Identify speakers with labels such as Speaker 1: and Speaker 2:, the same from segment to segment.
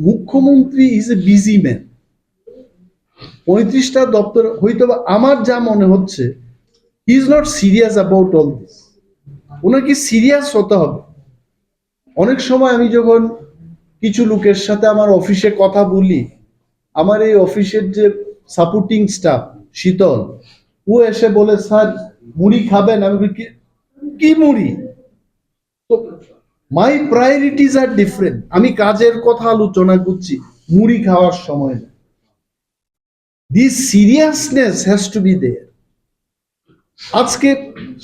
Speaker 1: মুখ্যমন্ত্রী is a busy man, 35টা দপ্তর হয়তো আমার যা মনে হচ্ছে he is not serious about all this. ওনাকে সিরিয়াস হতে হবে। অনেক সময় আমি যখন কিছু লোকের সাথে আমার অফিসে কথা বলি, আমার এই অফিসের যে সাপোর্টিং স্টাফ শীতল, ও এসে বলে স্যার মুড়ি খাবেন, আমি কি কি মুড়ি? তো মাই প্রায়োরিটিজ আর ডিফারেন্ট। আমি কাজের কথা আলোচনা করছি, মুড়ি খাওয়ার সময় না। This seriousness has to be there. আজকে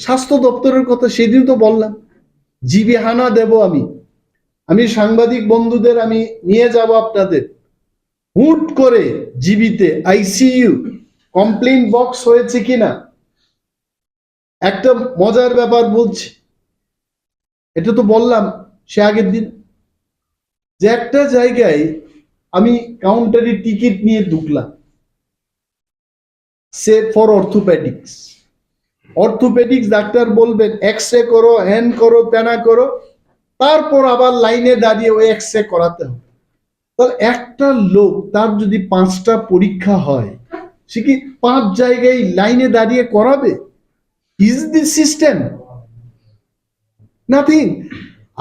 Speaker 1: স্বাস্থ্য দপ্তরের কথা সেদিন তো বললাম, জিবি হানা দেব আমি সাংবাদিক বন্ধুদের আমি নিয়ে যাব আপনাদের। হুট করে জিবিতে আইসিইউ কমপ্লেইন বক্স হয়েছে কিনা। একটা মজার ব্যাপার বলছি, এটা তো বললাম সে আগের দিন, যে একটা জায়গায় আমি কাউন্টারে টিকিট নিয়ে ঢুকলাম, সে ফর অর্থোপেডিক্স ডাক্তার বলবেন এক্স রে করো, হ্যান করো, প্যানা করো, তারপর আবার লাইনে দাঁড়িয়ে ওই এক্স রে করাতে হবে। তাহলে একটা লোক তার যদি 5টা পরীক্ষা হয়, সে কি 5 জায়গায় লাইনে দাঁড়িয়ে করাবে? Is this system? নাথিং।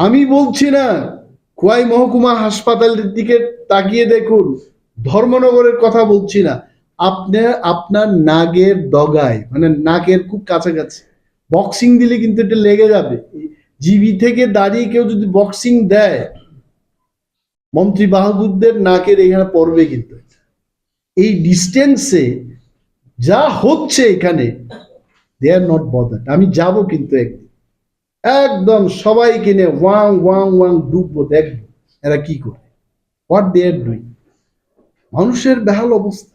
Speaker 1: আমি বলছি না, খোয়াই মহকুমা হাসপাতালের দিকে তাকিয়ে দেখুন, ধর্মনগরের কথা বলছি না, আপনার নাগের ডগায়, মানে নাকের খুব কাছাকাছি বক্সিং দিলে কিন্তু এটা লেগে যাবে। জিবি থেকে দাঁড়িয়ে কেউ যদি বক্সিং দেয়, মন্ত্রী বাহাদুরদের নাকের এখানে পড়বে কিন্তু। এই ডিস্টেন্সে যা হচ্ছে এখানে, দে আর নট বদার্ড। আমি যাব কিন্তু একদম সবাই কিনে ওয়াং ওয়াং ওয়াং ডুববো, দেখবো এরা কি করে, হোয়াট দে আর ডুইং। মানুষের বেহাল অবস্থা।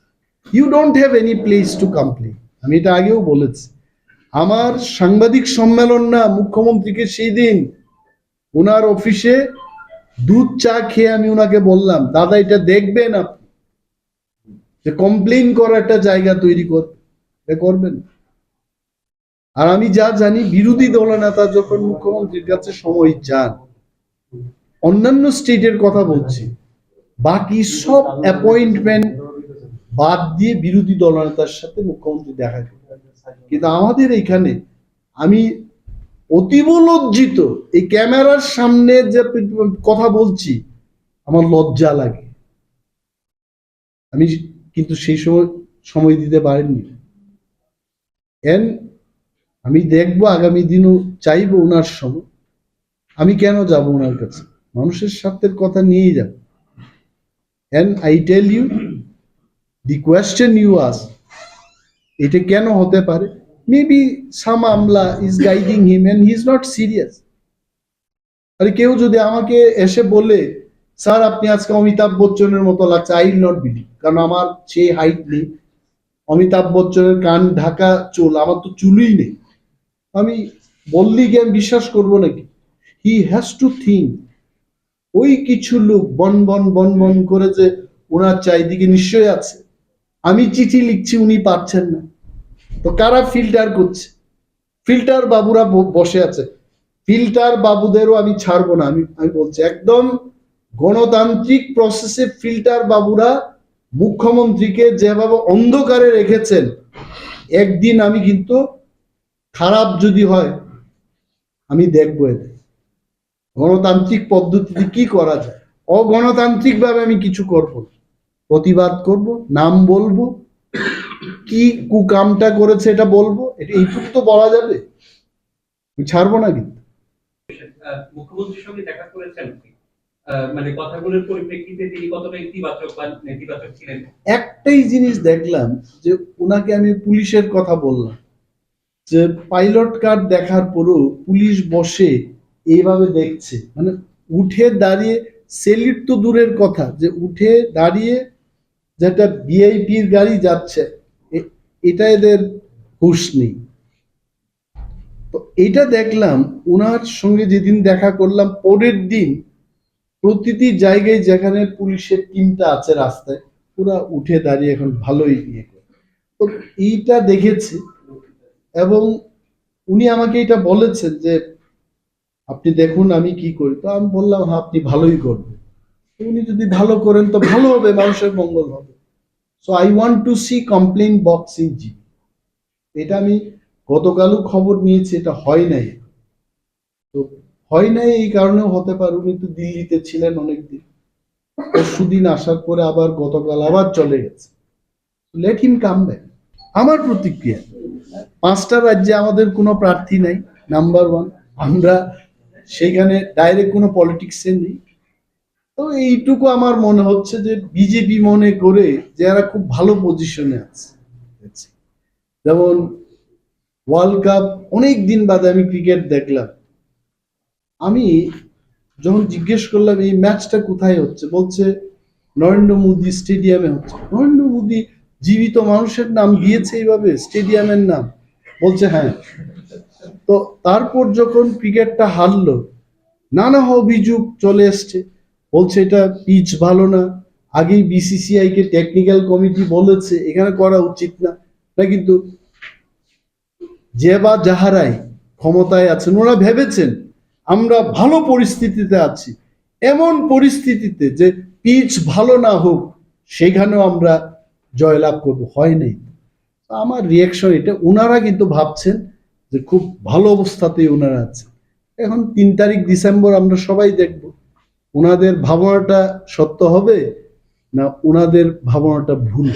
Speaker 1: You don't have any place to complain. আমি এটা আগেও বলেছি। আমার সাংবাদিক সম্মেলন না, মুখ্যমন্ত্রীকে সেই দিন ওনার অফিসে দুধ চা খেয়ে আমি ওনাকে বললাম, দাদা এটা দেখবেন আপনি, যে কমপ্লেন করার একটা জায়গা তৈরি করবেন। আর আমি যা জানি, বিরোধী দলনেতা যখন মুখ্যমন্ত্রীর কাছে সময় চান, অন্যান্য স্টেটের কথা বলছি, বাকি সব অ্যাপয়েন্টমেন্ট বাদ দিয়ে বিরোধী দলনেতার সাথে মুখ্যমন্ত্রী দেখা করেন। কিন্তু আমাদের এখানে আমি অতীব লজ্জিত, এই ক্যামেরার সামনে যে কথা বলছি আমার লজ্জা লাগে। আমি কিন্তু সেই সময় দিতে পারিনি। আমি দেখবো আগামী দিনও চাইবো ওনার সময়। আমি কেন যাব ওনার কাছে? মানুষের স্বার্থের কথা নিয়েই যাব। And I tell you, the question you ask, এটা কেন হতে পারে? Maybe some Amla is guiding him and he is not serious. আরে কেউ যদি আমাকে এসে বলে স্যার আপনি আজকে অমিতাভ বচ্চনের মতো লাগছে, আই উইল নট বিলিভ, কারণ আমার সেই হাইট নেই। অমিতাভ বচ্চনের কান ঢাকা চুল, আমার তো চুলই নেই। আমি বললি কি আমি বিশ্বাস করবো নাকি? He has to think. ওই কিছু লোক বন বন বন বন করে যে ওনার চারিদিকে নিশ্চয়ই আছে। আমি চিঠি লিখছি, উনি পাচ্ছেন না, তো কারা ফিল্টার করছে? ফিল্টার বাবুরা বসে আছে। ফিল্টার বাবুদেরও আমি ছাড়বো না। আমি বলছি একদম গণতান্ত্রিক প্রসেসে ফিল্টার বাবুরা মুখ্যমন্ত্রীকে যেভাবে অন্ধকারে রেখেছেন, একদিন আমি কিন্তু খারাপ যদি হয় আমি দেখবো এদের গণতান্ত্রিক পদ্ধতিতে কি করা যায়। অগণতান্ত্রিক ভাবে আমি কিছু করব, প্রতিবাদ করব, নাম বলবো, কি কুকামটা করেছে এটা বলবো, এটা এইটুকু তো বলা যাবে। আমি ছাড়বো না। কিন্তু
Speaker 2: মুখ্যমন্ত্রীর সঙ্গে দেখা করেছেন, মানে কথাগুলোর পরিপ্রেক্ষিতে তিনি কতটা ইতিবাচক বা নেতিবাচক ছিলেন?
Speaker 1: একটাই জিনিস দেখলাম, যে ওনাকে আমি পুলিশের কথা বললাম, যে পাইলট কার্ড দেখার পরও পুলিশ বসে এইভাবে দেখছে, মানে উঠে দাঁড়িয়ে সেলিট তো দূরের কথা, যে উঠে দাঁড়িয়ে যেটা ভিআইপির গাড়ি যাচ্ছে এটা এদের হুঁশ নেই। তো এটা দেখলাম। ওনার সঙ্গে যেদিন দেখা করলাম, পরের দিন প্রতিটি জায়গায় যেখানে পুলিশের টিমটা আছে রাস্তায়, পুরা উঠে দাঁড়িয়ে এখন ভালোই ইয়ে করে। তো এইটা দেখেছি, এবং উনি আমাকে এটা বলেছেন যে আপনি দেখুন আমি কি করি। তো আমি বললাম হ্যাঁ আপনি ভালোই করবেন। উনি যদি ভালো করেন তো ভালো হবে, মানুষের মঙ্গল হবে। So I want to see complain box in জি। এটা আমি গতকালও খবর নিয়েছি, এটা হয় নাই। তো হয় নাই এই কারণেও হতে পারে, উনি তো দিল্লিতে ছিলেন অনেকদিন, পরশুদিন আসার পরে আবার গতকাল আবার চলে গেছে। Let him come back. আমার প্রতিক্রিয়া, 5টা রাজ্যে আমাদের কোনো প্রার্থী নাই, নাম্বার ওয়ান। আমরা সেখানে ডাইরেক্ট কোনো পলিটিক্সে নেই। তো এইটুকু আমার মনে হচ্ছে যে বিজেপি মনে করে যে এরা খুব ভালো পজিশনে আছে। যেমন ওয়ার্ল্ড কাপ অনেক দিন বাদে আমি ক্রিকেট দেখলাম। আমি যখন জিজ্ঞেস করলাম এই ম্যাচটা কোথায় হচ্ছে, বলছে নরেন্দ্র মোদী স্টেডিয়ামে হচ্ছে। নরেন্দ্র মোদী জীবিত মানুষের নাম দিয়েছে এইভাবে স্টেডিয়ামের নাম? বলছে হ্যাঁ। তো তারপর যখন ক্রিকেটটা হারলো, নানা অভিযোগ চলে এসছে, বলছে এটা পিচ ভালো না, আগেই বিসিসিআই কে টেকনিক্যাল কমিটি বলেছে এখানে করা উচিত না। না, কিন্তু যে বা যাহারাই ক্ষমতায় আছেন ওরা ভেবেছেন আমরা ভালো পরিস্থিতিতে আছি, এমন পরিস্থিতিতে যে পিচ ভালো না হোক সেখানেও আমরা জয়লাভ করব, হয় নাই। আমার রিয়াকশন এটা, ওনারা কিন্তু ভাবছেন যে খুব ভালো অবস্থাতেই ওনারা আছেন। এখন 3 তারিখ ডিসেম্বর আমরা সবাই দেখব ওনাদের ভাবনাটা সত্য হবে না ওনাদের ভাবনাটা ভুল।